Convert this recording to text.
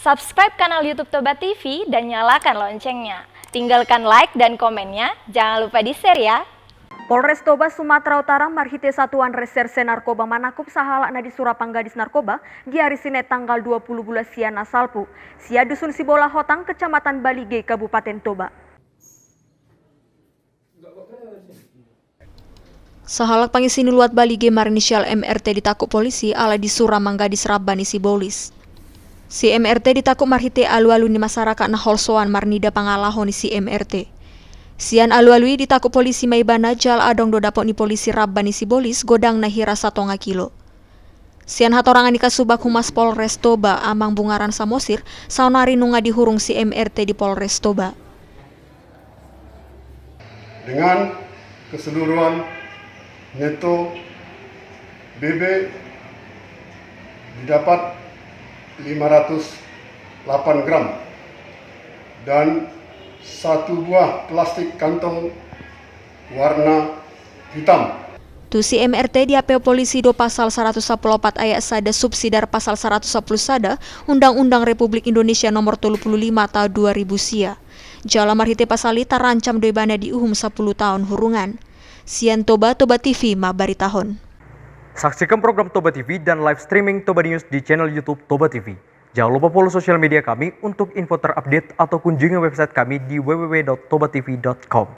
Subscribe kanal YouTube Toba TV dan nyalakan loncengnya. Tinggalkan like dan komennya, jangan lupa di-share ya. Polres Toba, Sumatera Utara marhite Satuan Reserse Narkoba Manakup sahalakna di Surapanggadis Narkoba di hari Senin tanggal 20 bulan Siana Salpu. Sia Dusun Sibola Hotang, Kecamatan Balige, Kabupaten Toba. Sahalak pangisini luat Balige marinisial MRT ditakuk polisi ala di Suramanggadis Rabbani Sibolis. Si MRT ditakuk marhite alu-alu ni masyarakat na holsoan marnida pangalahon ni si MRT. Sian alu-alui ditakuk polisi maibana jal adong do dapok ni polisi Rabbani Sibolis godang na hira 1 kilo. Sian hatorangan ni Kasubag Humas Polres Toba Amang Bungaran Samosir saunari nunga dihurung si MRT di Polres Toba. Dengan keseluruhan neto BB didapat 508 gram dan 1 buah plastik kantong warna hitam. Si MRT diapeo polisi do pasal 114 ayat 1 subsidar pasal 110 sada Undang-Undang Republik Indonesia nomor 35 tahun 2000 sia. Jala marhite pasali tarancam doibana diuhum 10 tahun hurungan. Sian Toba TV mabari tahun. Saksikan program Toba TV dan live streaming Toba News di channel YouTube Toba TV. Jangan lupa follow sosial media kami untuk info terupdate atau kunjungi website kami di www.tobatv.com.